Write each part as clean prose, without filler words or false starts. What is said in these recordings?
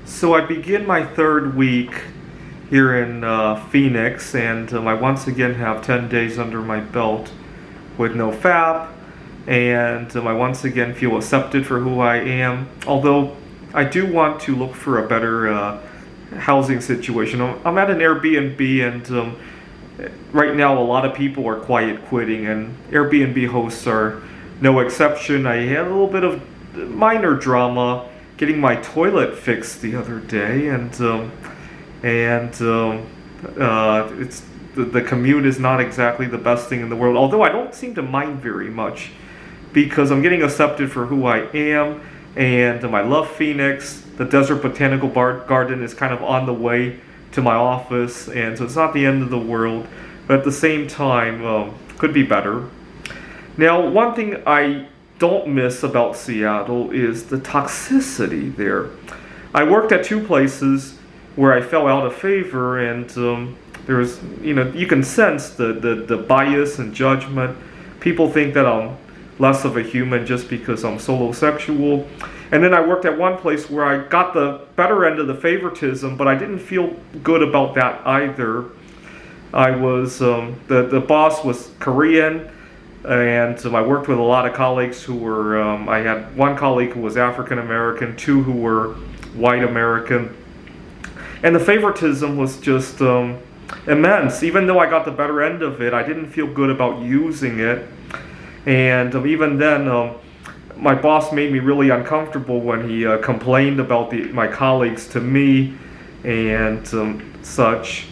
So I begin my third week here in Phoenix, and I once again have 10 days under my belt with no FAP, and I once again feel accepted for who I am, although I do want to look for a better housing situation. I'm at an Airbnb, and right now a lot of people are quiet quitting, and Airbnb hosts are no exception. I had a little bit of minor drama getting my toilet fixed the other day, and it's the commute is not exactly the best thing in the world. Although I don't seem to mind very much because I'm getting accepted for who I am, and I love Phoenix. The Desert Botanical Garden is kind of on the way to my office, and so it's not the end of the world. But at the same time, could be better. Now, one thing I don't miss about Seattle is the toxicity there. I worked at two places where I fell out of favor, and there's, you can sense the bias and judgment. People think that I'm less of a human just because I'm solosexual. And then I worked at one place where I got the better end of the favoritism, but I didn't feel good about that either. I was, the boss was Korean, and I worked with a lot of colleagues who were, I had one colleague who was African American, two who were white American, and the favoritism was just immense. Even though I got the better end of it, I didn't feel good about using it, and even then, my boss made me really uncomfortable when he complained about my colleagues to me and such,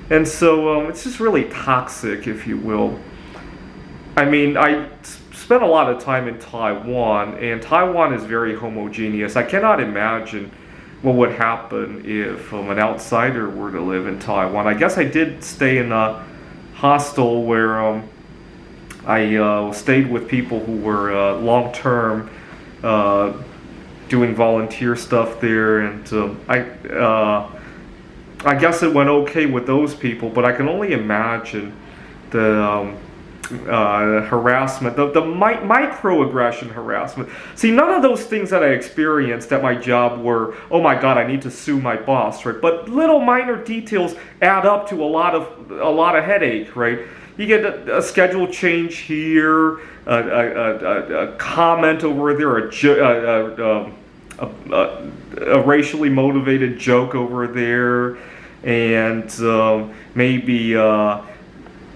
and so it's just really toxic, if you will. I mean, I spent a lot of time in Taiwan, and Taiwan is very homogeneous. I cannot imagine what would happen if an outsider were to live in Taiwan. I guess I did stay in a hostel where I stayed with people who were long-term doing volunteer stuff there, and I guess it went okay with those people, but I can only imagine the harassment, the microaggression harassment. See, none of those things that I experienced at my job were, oh my God, I need to sue my boss, right? But little minor details add up to a lot of headache, right? You get a schedule change here, a comment over there, a racially motivated joke over there, and maybe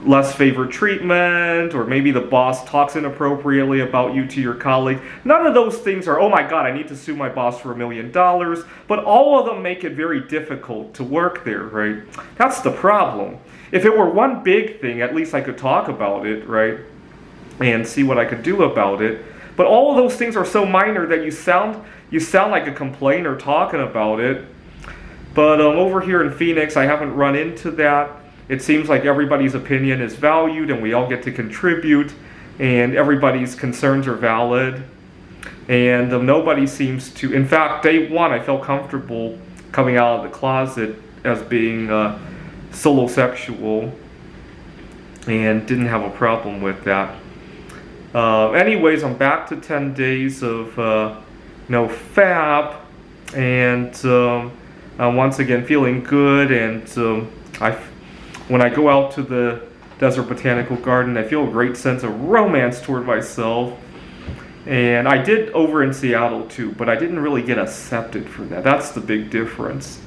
less favored treatment, or maybe the boss talks inappropriately about you to your colleague. None of those things are, oh my God, I need to sue my boss for $1 million, but all of them make it very difficult to work there, right? That's the problem. If it were one big thing, at least I could talk about it, right? And see what I could do about it. But all of those things are so minor that you sound like a complainer talking about it. But over here in Phoenix, I haven't run into that. It seems like everybody's opinion is valued, and we all get to contribute, and everybody's concerns are valid. And nobody seems to, in fact, day one I felt comfortable coming out of the closet as being solosexual, and didn't have a problem with that. Anyways, I'm back to 10 days of no FAP, and I'm once again feeling good, and when I go out to the Desert Botanical Garden, I feel a great sense of romance toward myself. And I did over in Seattle too, but I didn't really get accepted for that. That's the big difference.